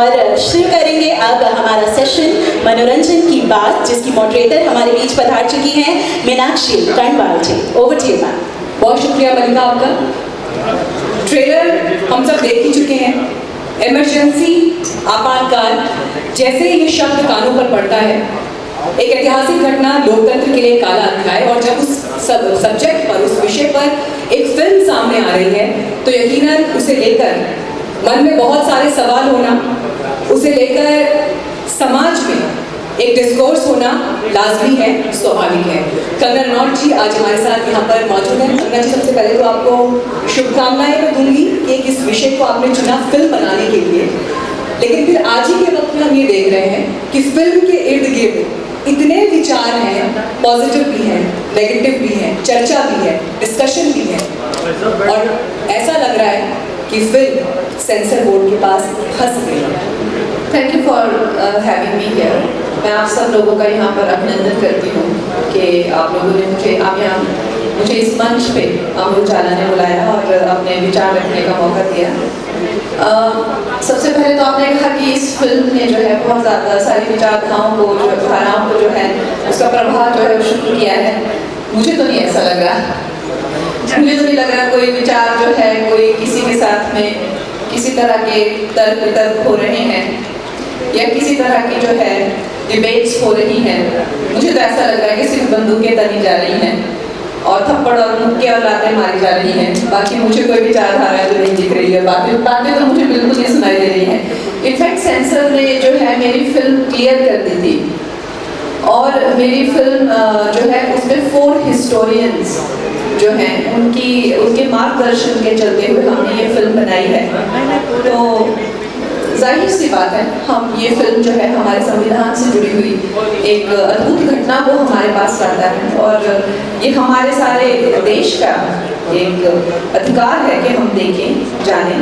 और शुरू करेंगे अब हमारा सेशन मनोरंजन की बात, जिसकी मॉडरेटर हमारे बीच पधार चुकी हैं Meenakshi Karnwal ji. Over to you ma'am. बहुत शुक्रिया मलिका आपका। ट्रेलर हम सब देख ही चुके हैं। इमरजेंसी, आपातकाल, जैसे ये शब्द कानों पर पड़ता है, एक ऐतिहासिक घटना, लोकतंत्र के लिए काला अध्याय, और जब उस सब्जेक्ट पर, उस विषय पर एक फिल्म सामने आ रही है तो यकीनन उसे लेकर मन में बहुत सारे सवाल होना, उसे लेकर समाज में एक डिस्कोर्स होना लाजमी है, स्वाभाविक है। कंगना रनौत जी आज हमारे साथ यहाँ पर मौजूद हैं। कंगना जी, सबसे पहले तो आपको शुभकामनाएं मैं दूंगी कि इस विषय को आपने चुना फिल्म बनाने के लिए, लेकिन फिर आज ही के वक्त में हम ये देख रहे हैं कि फिल्म के इर्द गिर्द इतने विचार हैं, पॉजिटिव भी हैं, नेगेटिव भी हैं, चर्चा भी है, डिस्कशन भी है, और ऐसा लग रहा है कि फिल्म सेंसर बोर्ड के पास फंस गई है। Thank you for having me here. मैं आप सब लोगों का यहाँ पर अभिनंदन करती हूँ कि आप लोगों ने मुझे इस मंच पे अमर उजाला ने बुलाया और अपने विचार रखने का मौका दिया। सबसे पहले तो आपने कहा कि इस फिल्म ने जो है बहुत ज़्यादा सारी विचारधाराओं को, जो धाराओं को जो है उसका प्रभाव जो है शुरू किया है। मुझे तो नहीं ऐसा लग रहा। मुझे तो नहीं लग रहा कोई विचार जो है कोई किसी के साथ में किसी तरह के तर्क वितर्क हो रहे हैं या किसी तरह की जो है डिबेट्स हो रही हैं। मुझे तो ऐसा लग रहा है कि सिर्फ बंदूकें तनी जा रही हैं और थप्पड़ और मुक्के और लातें मारी जा रही हैं। बाकी मुझे कोई विचारधारा जो नहीं दिख रही है, बातें तो मुझे बिल्कुल नहीं सुनाई दे रही हैं। इनफैक्ट सेंसर ने जो है मेरी फिल्म क्लियर कर दी थी, और मेरी फिल्म जो है उसमें 4 हिस्टोरियंस जो हैं उनके मार्गदर्शन के चलते हुए हमने ये फिल्म बनाई है। तो जाहिर सी बात है, हम ये फिल्म जो है हमारे संविधान से जुड़ी हुई एक अद्भुत घटना को हमारे पास लाता है, और ये हमारे सारे देश का एक अधिकार है कि हम देखें, जानें,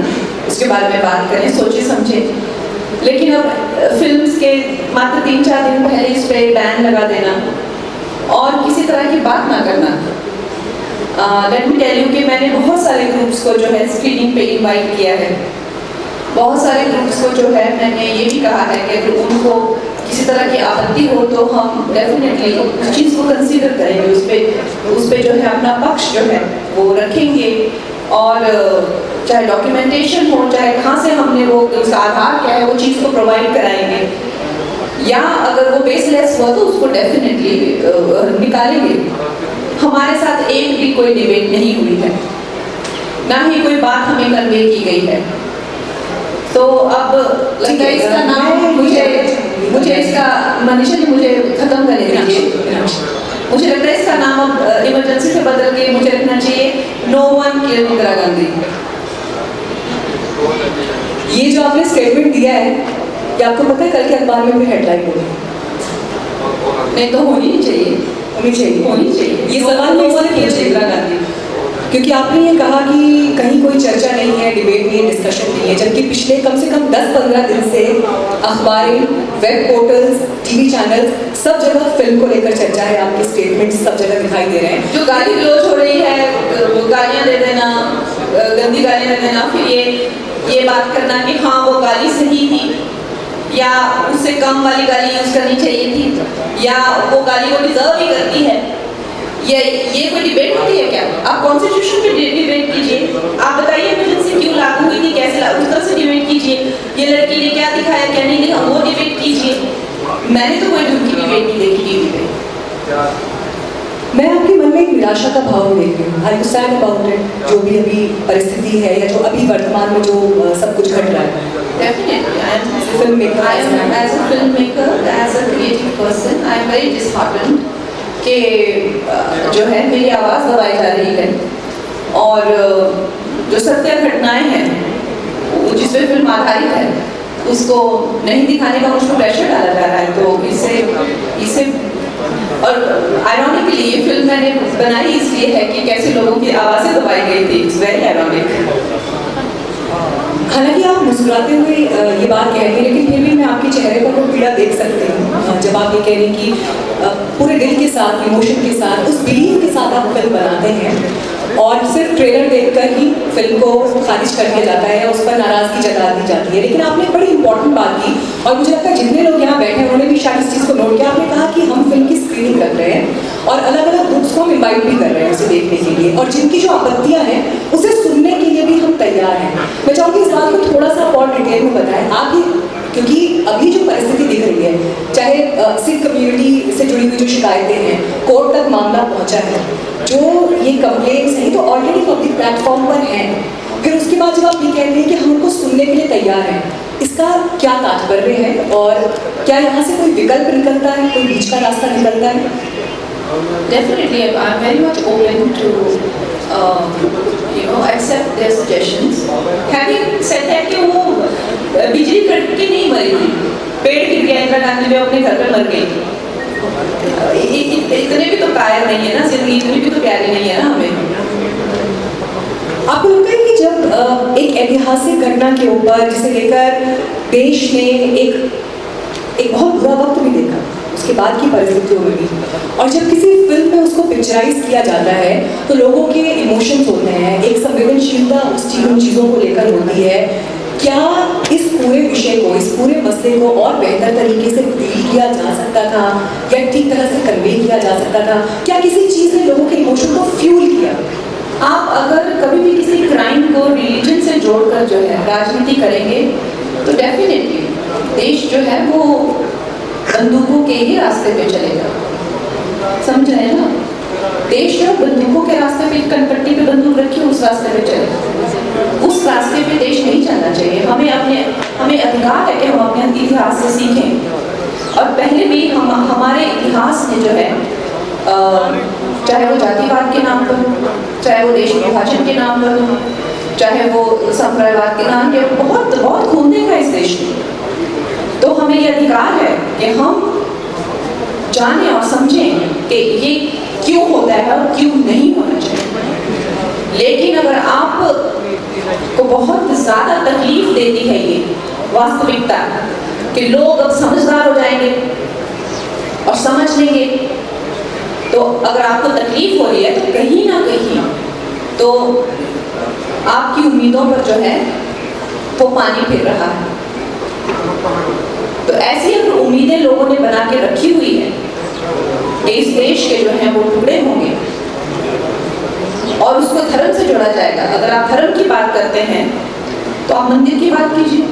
उसके बारे में बात करें, सोचें समझें। लेकिन अब फिल्म्स के मात्र 3-4 दिन पहले इस पर बैन लगा देना और किसी तरह की बात ना करना। लेट मी टेल यू कि मैंने बहुत सारे ग्रुप्स को जो है स्क्रीनिंग पे इनवाइट किया है। बहुत सारे ग्रुप्स को जो है मैंने ये भी कहा है कि अगर उनको किसी तरह की आपत्ति हो तो हम डेफिनेटली उस चीज़ को कंसीडर करेंगे, उस पर जो है अपना पक्ष जो है वो रखेंगे, और चाहे डॉक्यूमेंटेशन हो, चाहे कहाँ से हमने वो, उसका आधार क्या है, वो चीज़ को प्रोवाइड कराएंगे, या अगर वो बेसलेस हुआ तो उसको डेफिनेटली निकालेंगे। हमारे साथ एक भी कोई डिबेट नहीं हुई है, ना ही कोई बात हमें कन्वे की गई है। तो अब लगता है इसका नाम मुझे इसका मनीषा जी मुझे खत्म करने दीजिए। मुझे लगता है इसका नाम अब इमरजेंसी से बदल के मुझे रखना चाहिए no one killed Indira Gandhi. ये जो आपने स्टेटमेंट दिया है, ये आपको पता है कल के अखबार में भी हेडलाइन होगी? नहीं तो होनी चाहिए। ये सवाल मैं इसलिए किया इंदिरा गांधी, क्योंकि आपने ये कहा कि कहीं कोई चर्चा नहीं है, डिबेट नहीं है, डिस्कशन नहीं है, जबकि पिछले कम से कम 10-15 दिन से अखबारें, वेब पोर्टल्स, टीवी चैनल्स, सब जगह फिल्म को लेकर चर्चा है। आपके स्टेटमेंट सब जगह दिखाई दे रहे हैं। जो गाली गलौज हो रही है, गालियाँ दे देना, गंदी गालियाँ दे देना, फिर ये बात करना कि हाँ वो गाली सही थी या उससे कम वाली गाली यूज करनी चाहिए थी, या वो गाली को डिजर्व ही करती है, ये कोई डिबेट होती है क्या? आप कॉन्स्टिट्यूशन पे डिबेट कीजिए, आप बताइए इमरजेंसी क्यों लागू हुई थी, कैसे लागू, उस तरह से डिबेट कीजिए। ये लड़की ने क्या दिखाया क्या नहीं दिखा, वो डिबेट कीजिए। मैंने तो कोई ढंग की डिबेट नहीं देखी है डिबेट। मैं आपके मन में एक निराशा का भाव देख रही हूँ। I am sad about it, जो भी अभी परिस्थिति है या जो अभी वर्तमान में जो सब कुछ घट रहा है। Definitely, I am as a filmmaker, as a creative person, I am very disheartened कि जो है मेरी आवाज़ दबाई जा रही है, और जो सत्य घटनाएं हैं जिस पे फिल्म आधारित है उसको नहीं दिखाने का मुझको प्रेशर डाला जा रहा है। तो इसे और आयरॉनिकली ये फिल्म मैंने बनाई इसलिए है कि कैसे लोगों की आवाज़ें दबाई गई थी। It's very ironic. हालांकि आप मुस्कुराते हुए ये बात कह रही हैं, लेकिन फिर भी मैं आपके चेहरे पर वो पीड़ा देख सकती हूँ जब आप ये कह रही हैं कि पूरे दिल के साथ, इमोशन के साथ, उस बिलीव के साथ आप फिल्म बनाते हैं, और सिर्फ ट्रेलर देखकर ही फिल्म को खारिज कर दिया जाता है या उस पर नाराजगी जता दी जाती है। लेकिन आपने बड़ी इंपॉर्टेंट बात की और मुझे लगता है जितने लोग यहाँ बैठे हैं उन्होंने भी शायद इस चीज़ को नोट किया। आपने कहा कि हम फिल्म की स्क्रीनिंग कर रहे हैं और अलग अलग ग्रुप्स को हम इन्वाइट भी कर रहे हैं उसे देखने के लिए, और जिनकी जो आपत्तियाँ हैं उसे सुनने के लिए भी हम तैयार हैं। मैं चाहूँगी इस बात को थोड़ा सा और डिटेल में बताएं आप ही, क्योंकि अभी जो परिस्थिति दिख रही है, चाहे सिख कम्युनिटी से जुड़ी हुई जो शिकायतें हैं, कोर्ट तक मामला पहुंचा है, जो ये कंप्लेंट्स हैं तो ऑलरेडी पब्लिक प्लेटफॉर्म पर हैं। फिर उसके बाद जब आप ये कहते हैं कि हम उनको सुनने के लिए तैयार हैं, इसका क्या तात्पर्य है और क्या यहाँ से कोई विकल्प निकलता है, कोई बीच का रास्ता निकलता है? Definitely, I'm very much open to accept their suggestions. Having said that, कि वो बिजली कट के नहीं मरी थी, पेड़ गिर गया इंदिरा गांधी में अपने घर पे मर गई। इतने भी तो कायर नहीं है ना, जिंदगी इतनी भी तो प्यारी नहीं है ना हमें। आपको लगता है कि जब एक ऐतिहासिक घटना के ऊपर जिसे लेकर देश ने एक बहुत बुरा वक्त भी देखा, उसके बाद की परिस्थितियों में भी, और जब किसी फिल्म में उसको पिक्चराइज किया जाता है तो लोगों के इमोशंस होते हैं, एक संवेदनशीलता उन चीज़ों को लेकर होती है। क्या इस पूरे विषय को, इस पूरे मसले को और बेहतर तरीके से डील किया जा सकता था या ठीक तरह से कन्वे किया जा सकता था? क्या किसी चीज़ ने लोगों के इमोशन को फ्यूल किया? आप अगर कभी भी किसी क्राइम को रिलीजन से जोड़कर जो है राजनीति करेंगे तो डेफिनेटली देश जो है वो बंदूकों के ही रास्ते पे चलेगा। समझ रहे हैं ना? देश जो बंदूकों के रास्ते पे, कनपट्टी पे बंदूक रखी उस रास्ते पे चलेगा। उस रास्ते पे देश नहीं चलना चाहिए। हमें अधिकार है कि हम अपने इतिहास से सीखें, और पहले भी हमारे इतिहास ने जो है चाहे वो जातिवाद के नाम पर, चाहे वो देश विभाजन के नाम पर, चाहे वो संप्रदायवाद के नाम पे, बहुत बहुत खून देखा इस देश में। तो हमें ये अधिकार है कि हम जानें और समझें कि ये क्यों होता है और क्यों नहीं होना चाहिए। लेकिन अगर आप को बहुत ज़्यादा तकलीफ देती है ये वास्तविकता कि लोग अब समझदार हो जाएंगे और समझ लेंगे, तो अगर आपको तकलीफ हो रही है तो कहीं ना कहीं तो आपकी उम्मीदों पर जो है वो पानी फिर रहा है। तो ऐसी अगर उम्मीदें लोगों ने बना के रखी हुई है कि इस देश के जो है वो टुकड़े होंगे और उसको धर्म से जोड़ा जाएगा। अगर आप धर्म की बात करते हैं तो आप मंदिर की बात कीजिए,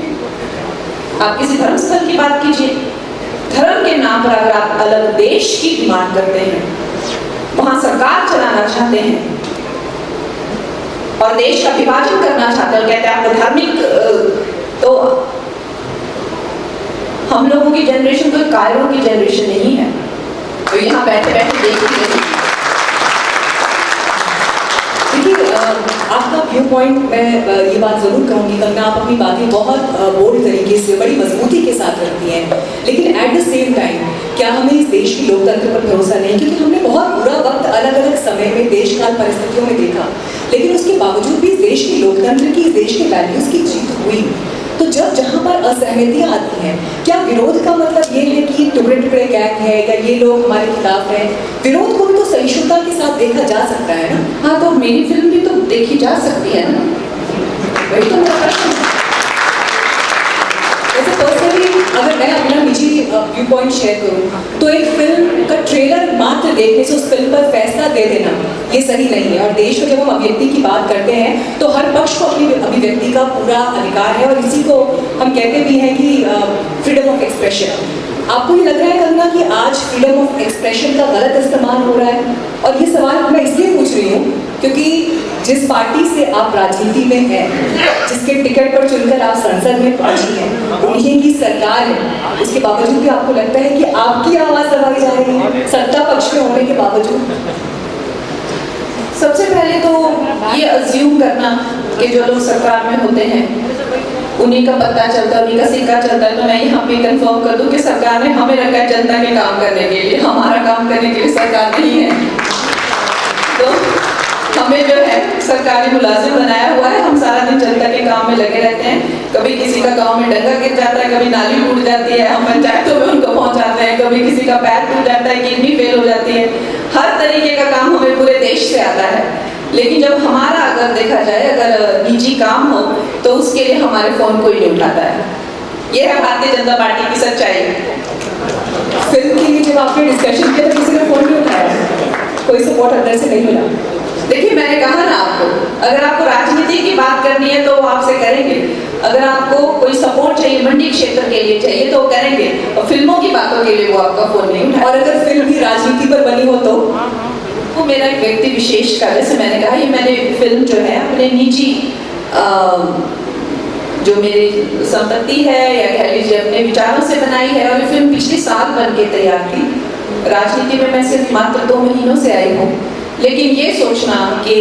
आप किसी धर्म स्थल की बात कीजिए। धर्म के नाम पर अगर आप अलग देश की डिमांड करते हैं, वहां सरकार चलाना चाहते हैं और देश का विभाजन करना चाहते हैं, कहते हैं आपको धार्मिक, तो हम लोगों की जनरेशन कोई कायरों की जनरेशन नहीं है तो यहाँ बैठे बैठे देखती रही। देखिए, आपका व्यू पॉइंट, मैं ये बात ज़रूर कहूँगी कंगना, आप अपनी बातें बहुत बोल्ड तरीके से, बड़ी मजबूती के साथ रखती हैं, लेकिन एट द सेम टाइम क्या हमें इस देश की लोकतंत्र पर भरोसा नहीं? क्योंकि हमने बहुत बुरा वक्त अलग अलग समय में देश काल परिस्थितियों में देखा, लेकिन उसके बावजूद भी इस देश की लोकतंत्र की, इस देश के वैल्यूज़ की जीत हुई। तो जब जहाँ पर असहमतियाँ आती हैं, क्या विरोध का मतलब ये है कि टुकड़े टुकड़े गैंग है या ये लोग हमारे खिलाफ हैं? विरोध को भी तो सहिष्णुता के साथ देखा जा सकता है ना? हाँ, तो मेरी फिल्म भी तो देखी जा सकती है ना, वही तो मेरा प्रश्न है। वैसे पर्सनली अगर मैं अपना निजी व्यू पॉइंट शेयर करूँ तो एक फिल्म का ट्रेलर मात्र देखने से उस फिल्म पर फैसला दे देना ये सही नहीं है। और देश में जब हम अभिव्यक्ति की बात करते हैं तो हर पक्ष को अपनी अभिव्यक्ति का पूरा अधिकार है, और इसी को हम कहते भी हैं कि फ्रीडम ऑफ एक्सप्रेशन। आपको ये लग रहा है कंगना कि आज फ्रीडम ऑफ एक्सप्रेशन का गलत इस्तेमाल हो रहा है? और ये सवाल मैं इसलिए पूछ रही हूँ क्योंकि जिस पार्टी से आप राजनीति में हैं, जिसके टिकट पर चुनकर आप संसद में पहुंची हैं, उन्हीं की सरकार है, इसके बावजूद भी आपको लगता है कि आपकी आवाज़ दबाई जा रही है सत्ता पक्ष में होने के बावजूद? सबसे पहले तो ये अज्यूम करना कि जो लोग सरकार में होते हैं उन्हीं का पता चलता है, उन्हीं का सिक्का चलता है, तो मैं यहाँ पे कंफर्म कर दूं कि सरकार ने हमें रखा है जनता के काम करने के लिए, हमारा काम करने के लिए सरकार नहीं है। तो हमें जो है सरकारी मुलाजिम बनाया हुआ है, हम सारा दिन जनता के काम में लगे रहते हैं। कभी किसी का गांव में डंगा गिर जाता है, कभी नाली टूट जाती है, हम पंचायतों में उनको पहुंचाते हैं, कभी किसी का पैर टूट जाता है, किडनी फेल हो जाती है, हर तरीके का काम हमें पूरे देश से आता है। लेकिन जब हमारा अगर देखा जाए, अगर निजी काम हो तो उसके लिए हमारे फोन कोई नहीं उठाता है। ये है भारतीय जनता पार्टी की सच्चाई। फिल्म के लिए जब आपने डिस्कशन किया तो किसी ने फोन नहीं उठाया, कोई सपोर्ट अंदर से नहीं मिला? देखिए, मैंने कहा ना आपको, अगर आपको राजनीति की बात करनी है तो वो आपसे करेंगे, अगर आपको कोई सपोर्ट चाहिए मंडी क्षेत्र के लिए चाहिए तो वो करेंगे, और फिल्मों की बातों के लिए वो आपका फोन नहीं उठाए। और अगर फिल्म भी राजनीति पर बनी हो तो? वो मेरा एक व्यक्ति विशेष का, जैसे मैंने कहा, ये मैंने फिल्म जो है अपने निजी जो मेरी संपत्ति है या कह लीजिए अपने विचारों से बनाई है, और ये फिल्म पिछले साल बन के तैयार थी। राजनीति में मैं सिर्फ मात्र 2 महीनों से आई हूँ, लेकिन ये सोचना कि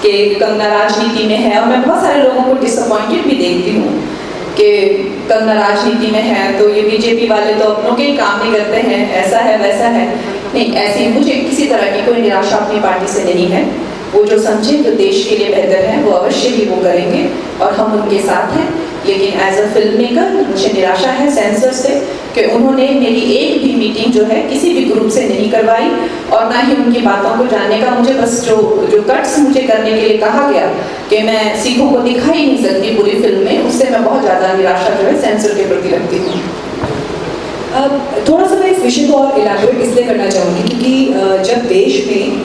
कंगना राजनीति में है, और मैं बहुत सारे लोगों को डिसअपॉइंटेड भी देखती हूँ कि कंगना राजनीति में है तो ये बीजेपी वाले तो अपनों के ही काम नहीं करते हैं, ऐसा है वैसा है। नहीं, ऐसी मुझे किसी तरह की कोई निराशा अपनी पार्टी से नहीं है। वो जो समझे जो देश के लिए बेहतर है वो अवश्य ही वो करेंगे और हम उनके साथ हैं। लेकिन एज अ फिल्म मेकर मुझे निराशा है सेंसर से कि उन्होंने मेरी एक भी मीटिंग जो है किसी भी ग्रुप से नहीं करवाई, और ना ही उनकी बातों को जानने का मुझे बस जो कट्स मुझे करने के लिए कहा गया कि मैं सिखों को दिखा ही नहीं सकती पूरी फिल्म में, उससे मैं बहुत ज़्यादा निराशा जो है सेंसर के प्रति रखती हूँ। थोड़ा सा मैं इस विषय को और इलाबोरेट इसलिए करना चाहूँगी क्योंकि जब देश में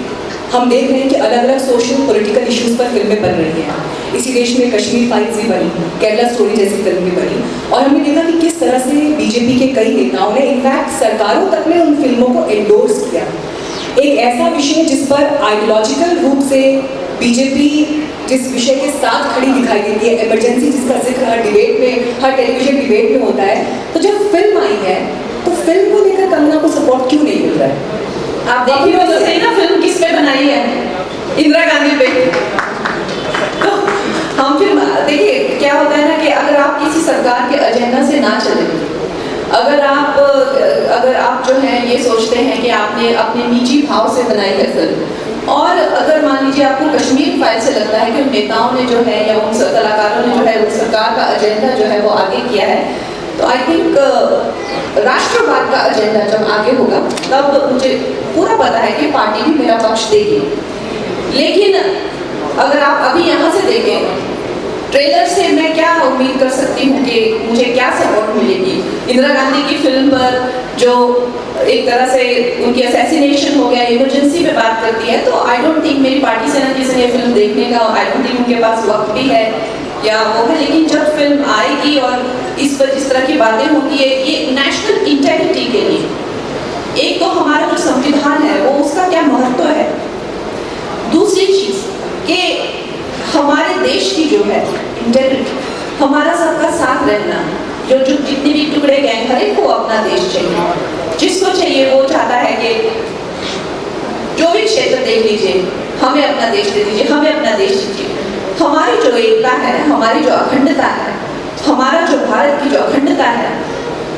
हम देख रहे हैं कि अलग अलग सोशल पॉलिटिकल इश्यूज पर फिल्में बन रही हैं, इसी देश में कश्मीर फाइल्स भी बनी, केरला स्टोरी जैसी फिल्म भी बनी, और हमने देखा कि किस तरह से बीजेपी के कई नेताओं ने, इनफैक्ट सरकारों तक ने उन फिल्मों को एंडोर्स किया। एक ऐसा विषय जिस पर आइडियोलॉजिकल रूप से बीजेपी जिस विषय के साथ खड़ी दिखाई देती है, इमरजेंसी जिसका जिक्र हर डिबेट में, हर टेलीविजन डिबेट में होता है, तो जब फिल्म आई है तो फिल्म को लेकर कंगना को सपोर्ट क्यों नहीं मिल रहा है? आप देखिए तो सही ना, फिल्म किस पे बनाई है? इंदिरा गांधी पे। तो हम फिल्म देखिए क्या होता है ना कि अगर आप किसी सरकार के एजेंडा से ना चले, अगर आप जो है ये सोचते हैं कि आपने अपने निजी भाव से बनाई है फिल्म, और अगर मान लीजिए आपको कश्मीर फाइल से लगता है कि उन नेताओं ने जो है या उन कलाकारों ने जो है उस सरकार का एजेंडा जो है वो आगे किया है, तो आई थिंक राष्ट्रवाद का एजेंडा जब आगे होगा तब मुझे पूरा पता है कि पार्टी भी मेरा पक्ष देगी। लेकिन अगर आप अभी यहाँ से देखें ट्रेलर से, मैं क्या उम्मीद कर सकती हूँ कि मुझे क्या सपोर्ट मिलेगी? इंदिरा गांधी की फिल्म पर जो एक तरह से उनकी असैसिनेशन हो गया, इमरजेंसी पे बात करती है, तो आई डोंट थिंक मेरी पार्टी से ना किसी ने फिल्म देखने का, आई डोंट थिंक उनके पास वक्त भी है या वो है। लेकिन जब फिल्म आएगी और इस पर जिस तरह की बातें होती है, ये नेशनल इंटेग्रिटी के लिए एक तो हमारा जो संविधान है वो उसका क्या महत्व है, दूसरी चीज कि हमारे देश की जो है इंटेग्रिटी, हमारा सबका साथ रहना, जो जितने भी टुकड़े गए हर एक को अपना देश चाहिए, जिसको चाहिए वो चाहता है कि जो भी क्षेत्र देख लीजिए हमें अपना देश दे दीजिए, हमें अपना देश दीजिए। हमारी जो एकता है, हमारी जो अखंडता है, हमारा जो भारत की जो अखंडता है,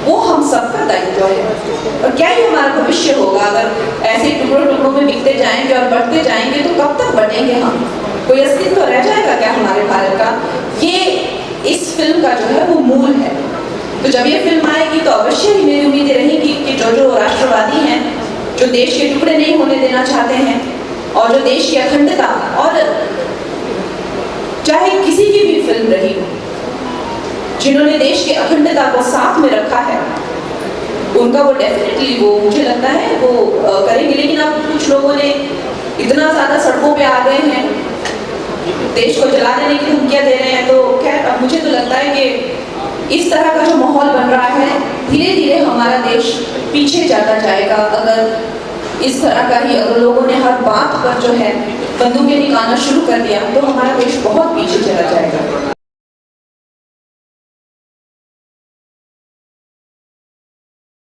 वो हम सबका दायित्व है। और क्या ही हमारा भविष्य होगा अगर ऐसे टुकड़ों टुकड़ों में बिकते जाएंगे और बढ़ते जाएंगे, तो कब तक बढ़ेंगे हम? कोई अस्तित्व तो रह जाएगा क्या हमारे भारत का? ये इस फिल्म का जो है वो मूल है। तो जब ये फिल्म आएगी तो अवश्य ही मेरी उम्मीदें रहेंगी कि जो राष्ट्रवादी हैं, जो देश के टुकड़े नहीं होने देना चाहते हैं, और जो देश की अखंडता, और चाहे किसी की भी फिल्म रही हो, जिन्होंने देश की अखंडता को साथ में रखा है, उनका वो डेफिनेटली वो मुझे लगता है वो करेंगे। लेकिन अब कुछ लोगों ने इतना ज्यादा सड़कों पे आ गए हैं, देश को जला देने की धमकियां दे रहे हैं, तो खैर अब मुझे तो लगता है कि इस तरह का जो माहौल बन रहा है, धीरे धीरे हमारा देश पीछे जाता जाएगा। अगर इस तरह का ही अगर लोगों ने हर बात पर जो है बंदूकें निकालना शुरू कर दिया, तो हमारा देश बहुत पीछे चला जाएगा।